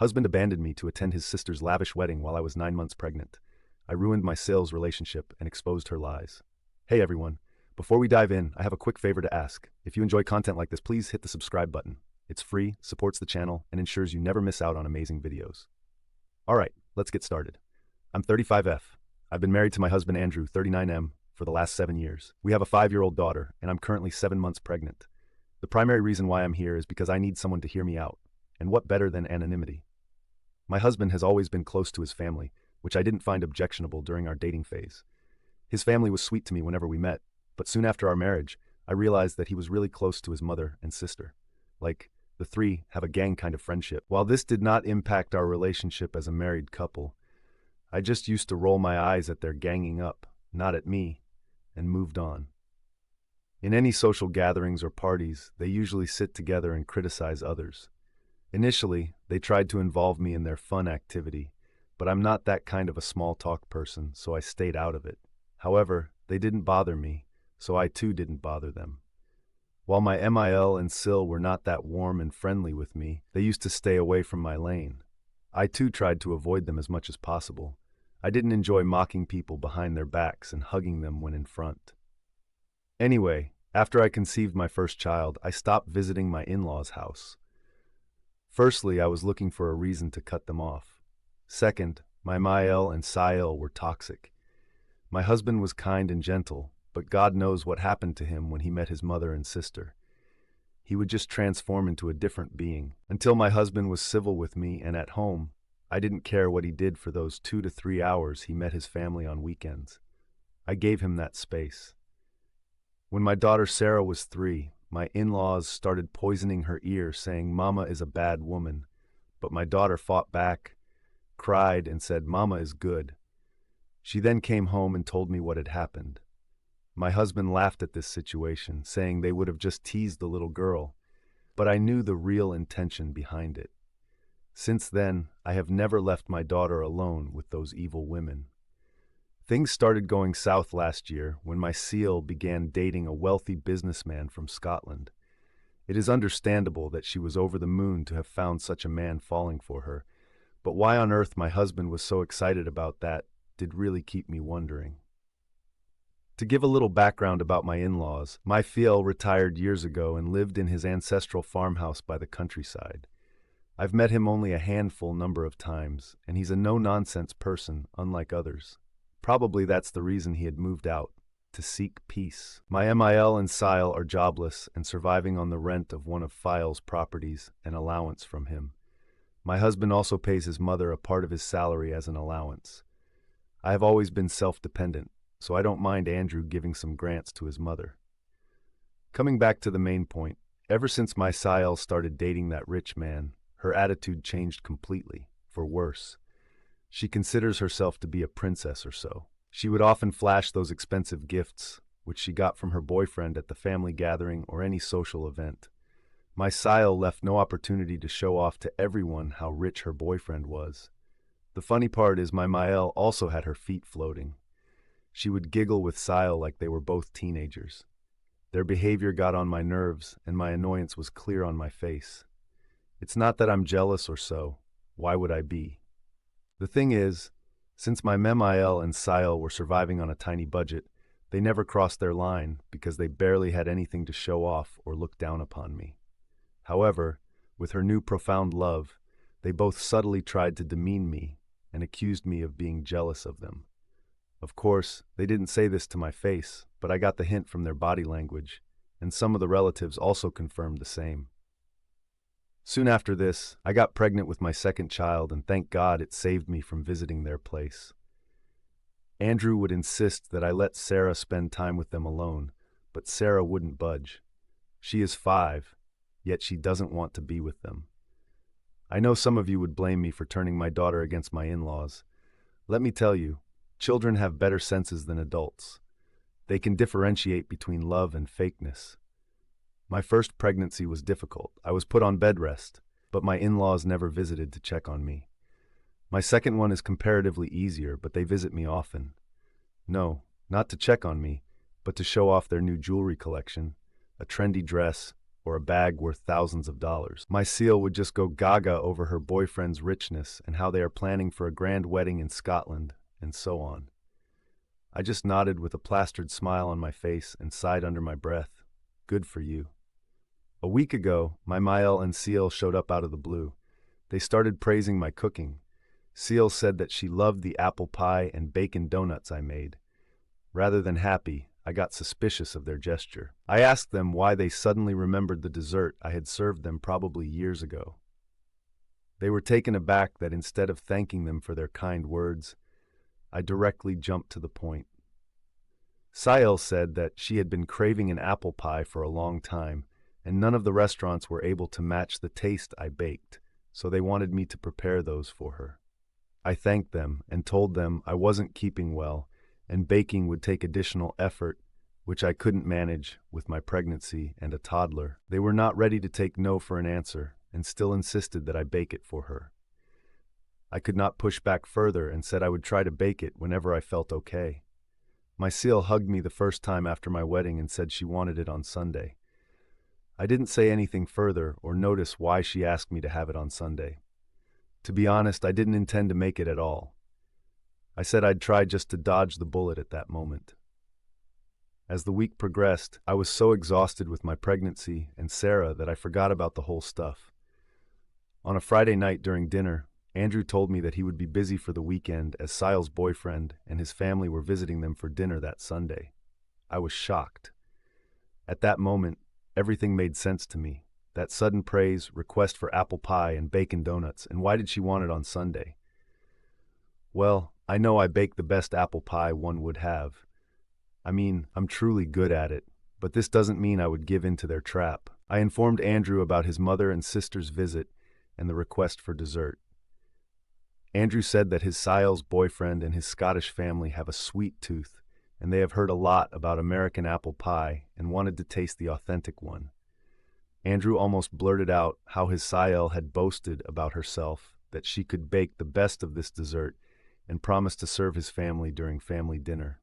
Husband abandoned me to attend his sister's lavish wedding while I was 9 months pregnant. I ruined my sales relationship and exposed her lies. Hey everyone, before we dive in, I have a quick favor to ask. If you enjoy content like this, please hit the subscribe button. It's free, supports the channel, and ensures you never miss out on amazing videos. Alright, let's get started. I'm 35F. I've been married to my husband Andrew, 39M, for the last 7 years. We have a 5-year-old daughter, and I'm currently 7 months pregnant. The primary reason why I'm here is because I need someone to hear me out. And what better than anonymity? My husband has always been close to his family, which I didn't find objectionable during our dating phase. His family was sweet to me whenever we met, but soon after our marriage, I realized that he was really close to his mother and sister. Like, the three have a gang kind of friendship. While this did not impact our relationship as a married couple, I just used to roll my eyes at their ganging up, not at me, and moved on. In any social gatherings or parties, they usually sit together and criticize others. Initially, they tried to involve me in their fun activity, but I'm not that kind of a small talk person, so I stayed out of it. However, they didn't bother me, so I too didn't bother them. While my MIL and Sil were not that warm and friendly with me, they used to stay away from my lane. I too tried to avoid them as much as possible. I didn't enjoy mocking people behind their backs and hugging them when in front. Anyway, after I conceived my first child, I stopped visiting my in-laws' house. Firstly, I was looking for a reason to cut them off. Second, my Mael and Sael were toxic. My husband was kind and gentle, but God knows what happened to him when he met his mother and sister. He would just transform into a different being. Until my husband was civil with me and at home, I didn't care what he did for those 2 to 3 hours he met his family on weekends. I gave him that space. When my daughter Sarah was 3, my in-laws started poisoning her ear, saying Mama is a bad woman. But my daughter fought back, cried, and said Mama is good. She then came home and told me what had happened. My husband laughed at this situation, saying they would have just teased the little girl, but I knew the real intention behind it. Since then, I have never left my daughter alone with those evil women. Things started going south last year when my Seal began dating a wealthy businessman from Scotland. It is understandable that she was over the moon to have found such a man falling for her, but why on earth my husband was so excited about that did really keep me wondering. To give a little background about my in-laws, my Fiel retired years ago and lived in his ancestral farmhouse by the countryside. I've met him only a handful number of times, and he's a no-nonsense person, unlike others. Probably that's the reason he had moved out, to seek peace. My MIL and Sile are jobless and surviving on the rent of one of File's properties, an allowance from him. My husband also pays his mother a part of his salary as an allowance. I have always been self-dependent, so I don't mind Andrew giving some grants to his mother. Coming back to the main point, ever since my Sile started dating that rich man, her attitude changed completely, for worse. She considers herself to be a princess or so. She would often flash those expensive gifts, which she got from her boyfriend at the family gathering or any social event. My Sile left no opportunity to show off to everyone how rich her boyfriend was. The funny part is my Mael also had her feet floating. She would giggle with Sile like they were both teenagers. Their behavior got on my nerves, and my annoyance was clear on my face. It's not that I'm jealous or so. Why would I be? The thing is, since my Memael and Sile were surviving on a tiny budget, they never crossed their line because they barely had anything to show off or look down upon me. However, with her new profound love, they both subtly tried to demean me and accused me of being jealous of them. Of course, they didn't say this to my face, but I got the hint from their body language, and some of the relatives also confirmed the same. Soon after this, I got pregnant with my second child, and thank God it saved me from visiting their place. Andrew would insist that I let Sarah spend time with them alone, but Sarah wouldn't budge. She is 5, yet she doesn't want to be with them. I know some of you would blame me for turning my daughter against my in-laws. Let me tell you, children have better senses than adults. They can differentiate between love and fakeness. My first pregnancy was difficult. I was put on bed rest, but my in-laws never visited to check on me. My second one is comparatively easier, but they visit me often. No, not to check on me, but to show off their new jewelry collection, a trendy dress, or a bag worth thousands of dollars. My seal would just go gaga over her boyfriend's richness and how they are planning for a grand wedding in Scotland, and so on. I just nodded with a plastered smile on my face and sighed under my breath. Good for you. A week ago, my Mael and Seal showed up out of the blue. They started praising my cooking. Seal said that she loved the apple pie and bacon donuts I made. Rather than happy, I got suspicious of their gesture. I asked them why they suddenly remembered the dessert I had served them probably years ago. They were taken aback that instead of thanking them for their kind words, I directly jumped to the point. Sael said that she had been craving an apple pie for a long time, and none of the restaurants were able to match the taste I baked, so they wanted me to prepare those for her. I thanked them and told them I wasn't keeping well, and baking would take additional effort, which I couldn't manage with my pregnancy and a toddler. They were not ready to take no for an answer, and still insisted that I bake it for her. I could not push back further and said I would try to bake it whenever I felt okay. My seal hugged me the first time after my wedding and said she wanted it on Sunday. I didn't say anything further or notice why she asked me to have it on Sunday. To be honest, I didn't intend to make it at all. I said I'd try just to dodge the bullet at that moment. As the week progressed, I was so exhausted with my pregnancy and Sarah that I forgot about the whole stuff. On a Friday night during dinner, Andrew told me that he would be busy for the weekend as Sile's boyfriend and his family were visiting them for dinner that Sunday. I was shocked. At that moment, everything made sense to me. That sudden praise, request for apple pie and bacon donuts, and why did she want it on Sunday? Well, I know I bake the best apple pie one would have. I mean, I'm truly good at it, but this doesn't mean I would give in to their trap. I informed Andrew about his mother and sister's visit and the request for dessert. Andrew said that his Sile's boyfriend and his Scottish family have a sweet tooth, and they have heard a lot about American apple pie and wanted to taste the authentic one. Andrew almost blurted out how his Sile had boasted about herself that she could bake the best of this dessert and promised to serve his family during family dinner.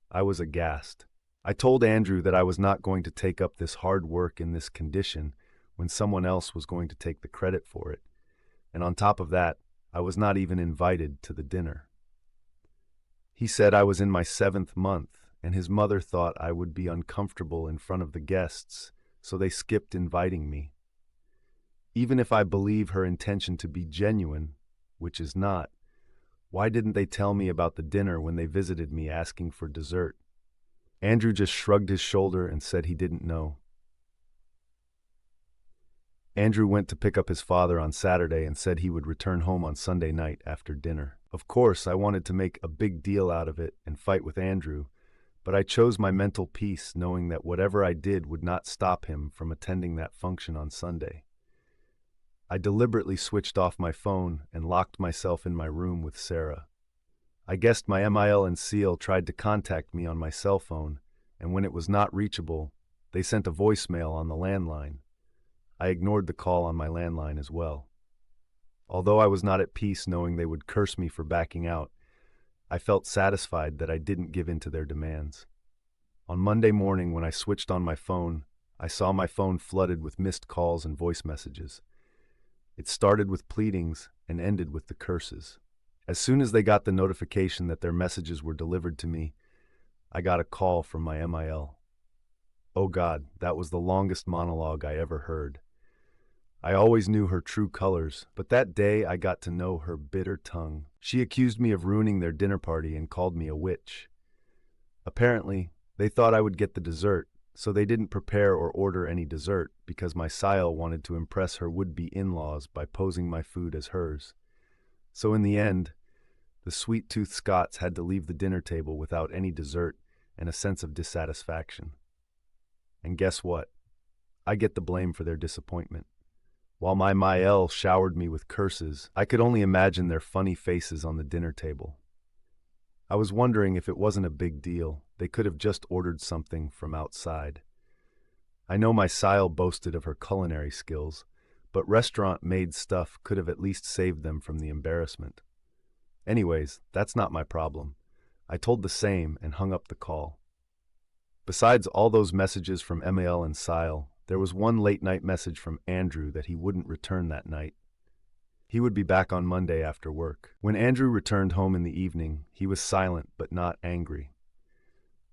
I was aghast. I told Andrew that I was not going to take up this hard work in this condition when someone else was going to take the credit for it, and on top of that, I was not even invited to the dinner. He said I was in my 7th month, and his mother thought I would be uncomfortable in front of the guests, so they skipped inviting me. Even if I believe her intention to be genuine, which is not, why didn't they tell me about the dinner when they visited me asking for dessert? Andrew just shrugged his shoulder and said he didn't know. Andrew went to pick up his father on Saturday and said he would return home on Sunday night after dinner. Of course, I wanted to make a big deal out of it and fight with Andrew, but I chose my mental peace knowing that whatever I did would not stop him from attending that function on Sunday. I deliberately switched off my phone and locked myself in my room with Sarah. I guessed my Mil and Seal tried to contact me on my cell phone, and when it was not reachable, they sent a voicemail on the landline. I ignored the call on my landline as well. Although I was not at peace knowing they would curse me for backing out, I felt satisfied that I didn't give in to their demands. On Monday morning when I switched on my phone, I saw my phone flooded with missed calls and voice messages. It started with pleadings and ended with the curses. As soon as they got the notification that their messages were delivered to me, I got a call from my Mil. Oh God, that was the longest monologue I ever heard. I always knew her true colors, but that day I got to know her bitter tongue. She accused me of ruining their dinner party and called me a witch. Apparently, they thought I would get the dessert, so they didn't prepare or order any dessert because my Sile wanted to impress her would-be in-laws by posing my food as hers. So in the end, the sweet-toothed Scots had to leave the dinner table without any dessert and a sense of dissatisfaction. And guess what? I get the blame for their disappointment. While my Mael showered me with curses, I could only imagine their funny faces on the dinner table. I was wondering if it wasn't a big deal. They could have just ordered something from outside. I know my Sile boasted of her culinary skills, but restaurant-made stuff could have at least saved them from the embarrassment. Anyways, that's not my problem. I told the same and hung up the call. Besides all those messages from Mil and Sile, There was one late-night message from Andrew that he wouldn't return that night. He would be back on Monday after work. When Andrew returned home in the evening, he was silent but not angry.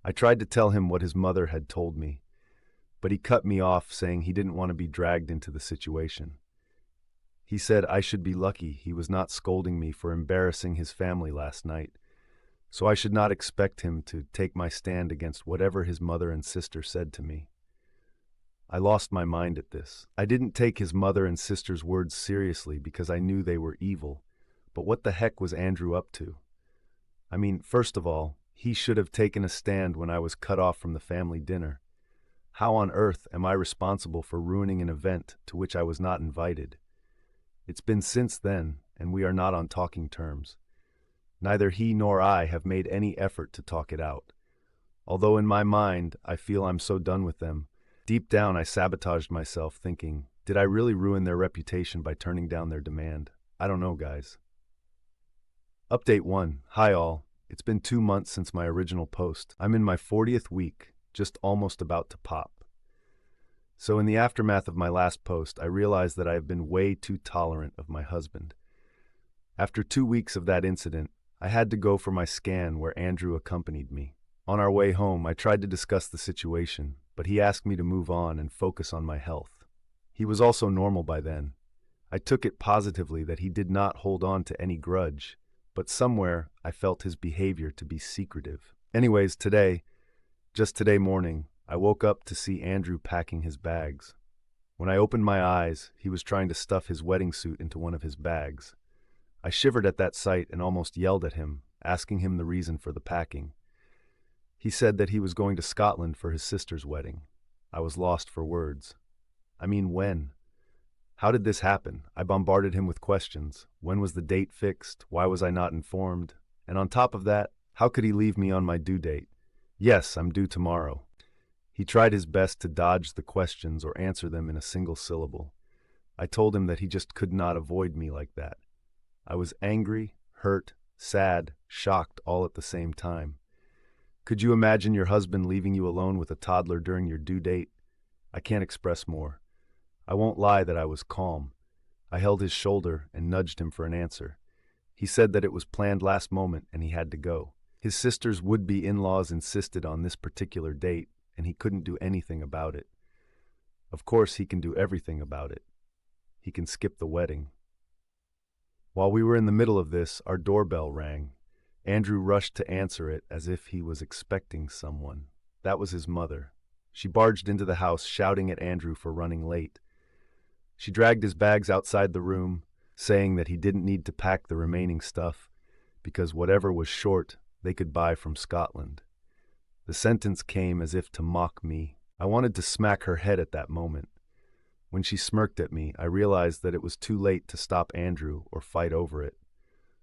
I tried to tell him what his mother had told me, but he cut me off, saying he didn't want to be dragged into the situation. He said I should be lucky he was not scolding me for embarrassing his family last night, so I should not expect him to take my stand against whatever his mother and sister said to me. I lost my mind at this. I didn't take his mother and sister's words seriously because I knew they were evil, but what the heck was Andrew up to? I mean, first of all, he should have taken a stand when I was cut off from the family dinner. How on earth am I responsible for ruining an event to which I was not invited? It's been since then, and we are not on talking terms. Neither he nor I have made any effort to talk it out. Although in my mind, I feel I'm so done with them, deep down I sabotaged myself thinking, did I really ruin their reputation by turning down their demand? I don't know, guys. Update 1. Hi all. It's been 2 months since my original post. I'm in my 40th week, just almost about to pop. So in the aftermath of my last post, I realized that I have been way too tolerant of my husband. After 2 weeks of that incident, I had to go for my scan where Andrew accompanied me. On our way home, I tried to discuss the situation, but he asked me to move on and focus on my health. He was also normal by then. I took it positively that he did not hold on to any grudge, but somewhere I felt his behavior to be secretive. Anyways, just today morning, I woke up to see Andrew packing his bags. When I opened my eyes, he was trying to stuff his wedding suit into one of his bags. I shivered at that sight and almost yelled at him, asking him the reason for the packing. He said that he was going to Scotland for his sister's wedding. I was lost for words. I mean, when? How did this happen? I bombarded him with questions. When was the date fixed? Why was I not informed? And on top of that, how could he leave me on my due date? Yes, I'm due tomorrow. He tried his best to dodge the questions or answer them in a single syllable. I told him that he just could not avoid me like that. I was angry, hurt, sad, shocked all at the same time. Could you imagine your husband leaving you alone with a toddler during your due date? I can't express more. I won't lie that I was calm. I held his shoulder and nudged him for an answer. He said that it was planned last moment and he had to go. His sister's would-be in-laws insisted on this particular date, and he couldn't do anything about it. Of course, he can do everything about it. He can skip the wedding. While we were in the middle of this, our doorbell rang. Andrew rushed to answer it as if he was expecting someone. That was his mother. She barged into the house, shouting at Andrew for running late. She dragged his bags outside the room, saying that he didn't need to pack the remaining stuff, because whatever was short, they could buy from Scotland. The sentence came as if to mock me. I wanted to smack her head at that moment. When she smirked at me, I realized that it was too late to stop Andrew or fight over it.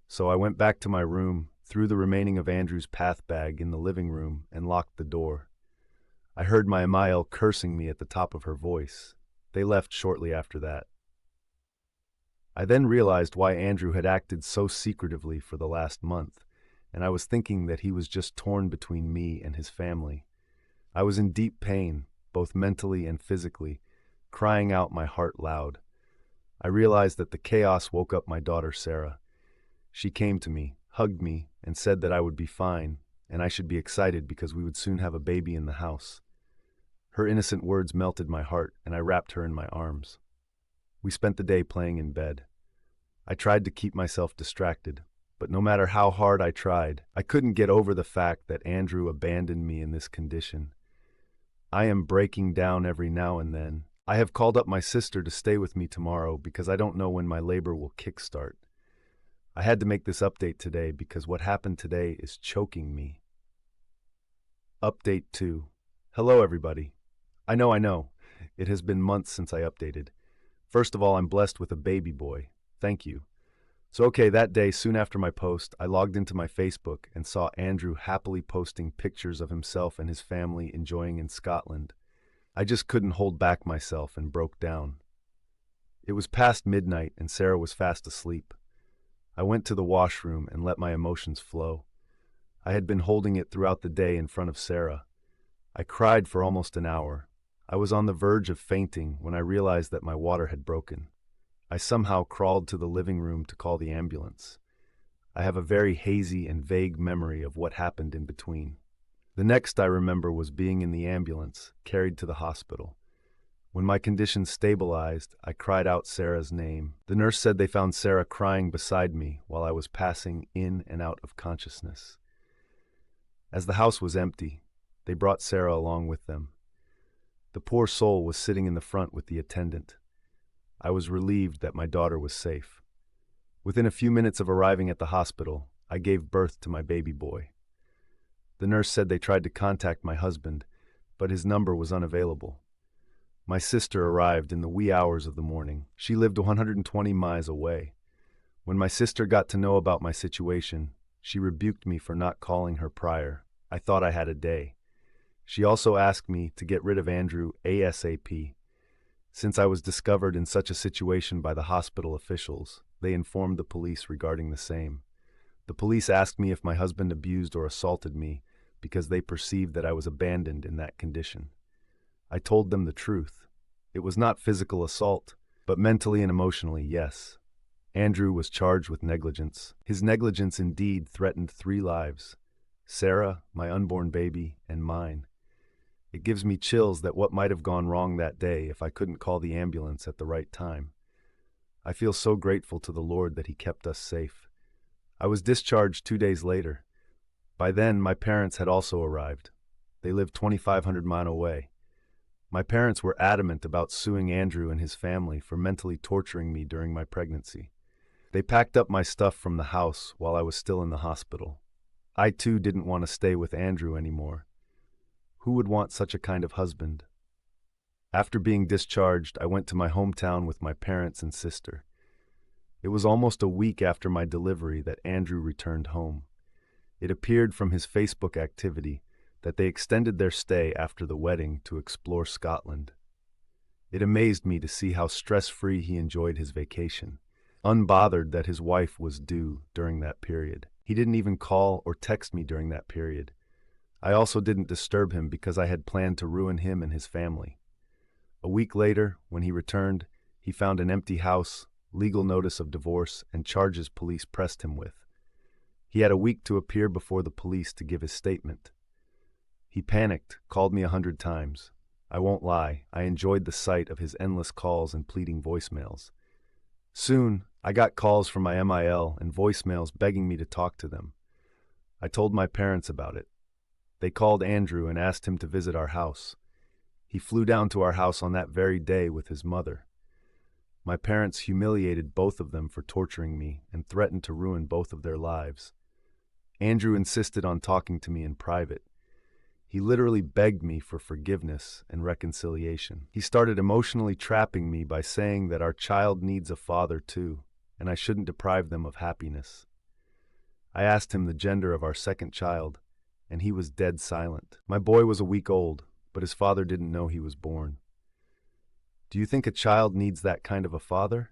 So I went back to my room, threw the remaining of Andrew's path bag in the living room, and locked the door. I heard my Amael cursing me at the top of her voice. They left shortly after that. I then realized why Andrew had acted so secretively for the last month, and I was thinking that he was just torn between me and his family. I was in deep pain, both mentally and physically, crying out my heart loud. I realized that the chaos woke up my daughter Sarah. She came to me, hugged me, and said that I would be fine, and I should be excited because we would soon have a baby in the house. Her innocent words melted my heart, and I wrapped her in my arms. We spent the day playing in bed. I tried to keep myself distracted, but no matter how hard I tried, I couldn't get over the fact that Andrew abandoned me in this condition. I am breaking down every now and then. I have called up my sister to stay with me tomorrow because I don't know when my labor will kickstart. I had to make this update today because what happened today is choking me. Update 2. Hello everybody. I know. It has been months since I updated. First of all, I'm blessed with a baby boy. Thank you. So okay, that day, soon after my post, I logged into my Facebook and saw Andrew happily posting pictures of himself and his family enjoying in Scotland. I just couldn't hold back myself and broke down. It was past midnight and Sarah was fast asleep. I went to the washroom and let my emotions flow. I had been holding it throughout the day in front of Sarah. I cried for almost an hour. I was on the verge of fainting when I realized that my water had broken. I somehow crawled to the living room to call the ambulance. I have a very hazy and vague memory of what happened in between. The next I remember was being in the ambulance, carried to the hospital. When my condition stabilized, I cried out Sarah's name. The nurse said they found Sarah crying beside me while I was passing in and out of consciousness. As the house was empty, they brought Sarah along with them. The poor soul was sitting in the front with the attendant. I was relieved that my daughter was safe. Within a few minutes of arriving at the hospital, I gave birth to my baby boy. The nurse said they tried to contact my husband, but his number was unavailable. My sister arrived in the wee hours of the morning. She lived 120 miles away. When my sister got to know about my situation, she rebuked me for not calling her prior. I thought I had a day. She also asked me to get rid of Andrew ASAP. Since I was discovered in such a situation by the hospital officials, they informed the police regarding the same. The police asked me if my husband abused or assaulted me because they perceived that I was abandoned in that condition. I told them the truth. It was not physical assault, but mentally and emotionally, yes. Andrew was charged with negligence. His negligence indeed threatened 3 lives: Sarah, my unborn baby, and mine. It gives me chills that what might have gone wrong that day if I couldn't call the ambulance at the right time. I feel so grateful to the Lord that He kept us safe. I was discharged 2 days later. By then, my parents had also arrived. They lived 2,500 miles away. My parents were adamant about suing Andrew and his family for mentally torturing me during my pregnancy. They packed up my stuff from the house while I was still in the hospital. I too didn't want to stay with Andrew anymore. Who would want such a kind of husband? After being discharged, I went to my hometown with my parents and sister. It was almost a week after my delivery that Andrew returned home. It appeared from his Facebook activity that they extended their stay after the wedding to explore Scotland. It amazed me to see how stress-free he enjoyed his vacation, unbothered that his wife was due during that period. He didn't even call or text me during that period. I also didn't disturb him because I had planned to ruin him and his family. A week later, when he returned, he found an empty house, legal notice of divorce, and charges police pressed him with. He had a week to appear before the police to give his statement. He panicked, called me 100 times. I won't lie, I enjoyed the sight of his endless calls and pleading voicemails. Soon, I got calls from my MIL and voicemails begging me to talk to them. I told my parents about it. They called Andrew and asked him to visit our house. He flew down to our house on that very day with his mother. My parents humiliated both of them for torturing me and threatened to ruin both of their lives. Andrew insisted on talking to me in private. He literally begged me for forgiveness and reconciliation. He started emotionally trapping me by saying that our child needs a father too, and I shouldn't deprive them of happiness. I asked him the gender of our second child, and he was dead silent. My boy was a week old, but his father didn't know he was born. Do you think a child needs that kind of a father?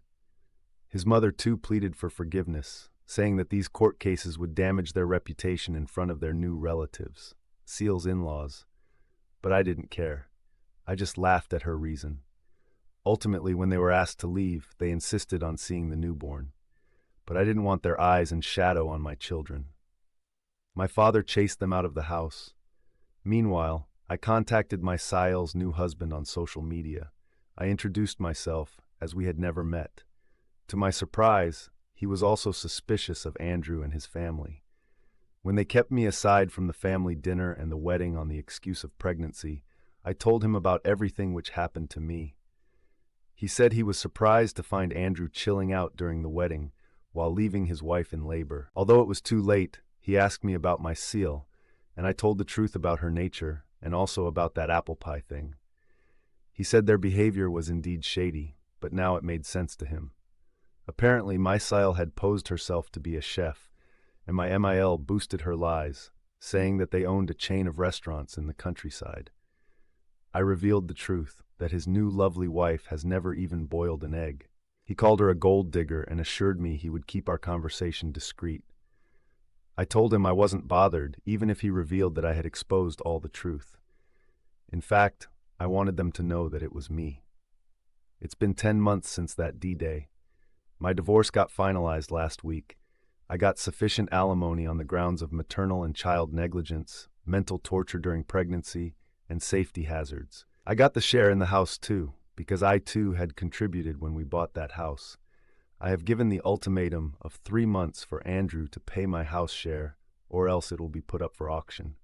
His mother too pleaded for forgiveness, saying that these court cases would damage their reputation in front of their new relatives, Seal's in-laws. But I didn't care. I just laughed at her reason. Ultimately, when they were asked to leave, they insisted on seeing the newborn. But I didn't want their eyes and shadow on my children. My father chased them out of the house. Meanwhile, I contacted my Sile's new husband on social media. I introduced myself, as we had never met. To my surprise, he was also suspicious of Andrew and his family. When they kept me aside from the family dinner and the wedding on the excuse of pregnancy, I told him about everything which happened to me. He said he was surprised to find Andrew chilling out during the wedding while leaving his wife in labor. Although it was too late, he asked me about my seal, and I told the truth about her nature and also about that apple pie thing. He said their behavior was indeed shady, but now it made sense to him. Apparently, my Sile had posed herself to be a chef, and my MIL boosted her lies, saying that they owned a chain of restaurants in the countryside. I revealed the truth, that his new lovely wife has never even boiled an egg. He called her a gold digger and assured me he would keep our conversation discreet. I told him I wasn't bothered, even if he revealed that I had exposed all the truth. In fact, I wanted them to know that it was me. It's been 10 months since that D-Day. My divorce got finalized last week. I got sufficient alimony on the grounds of maternal and child negligence, mental torture during pregnancy, and safety hazards. I got the share in the house too, because I too had contributed when we bought that house. I have given the ultimatum of 3 months for Andrew to pay my house share, or else it will be put up for auction.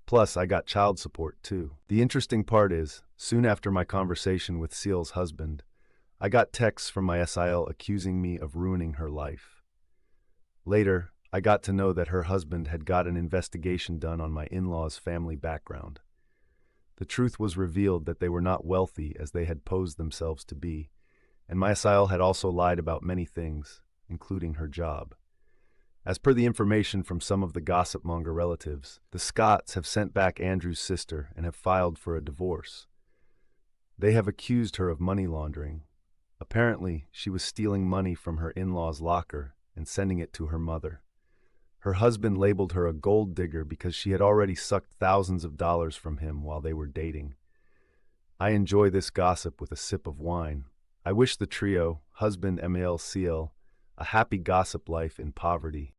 Plus, I got child support too. The interesting part is, soon after my conversation with Seal's husband, I got texts from my SIL accusing me of ruining her life. Later, I got to know that her husband had got an investigation done on my in-laws' family background. The truth was revealed that they were not wealthy as they had posed themselves to be, and my SIL had also lied about many things, including her job. As per the information from some of the gossip-monger relatives, the Scotts have sent back Andrew's sister and have filed for a divorce. They have accused her of money laundering. Apparently, she was stealing money from her in-laws' locker and sending it to her mother. Her husband labeled her a gold digger because she had already sucked thousands of dollars from him while they were dating. I enjoy this gossip with a sip of wine. I wish the trio, husband Emil Seal, a happy gossip life in poverty.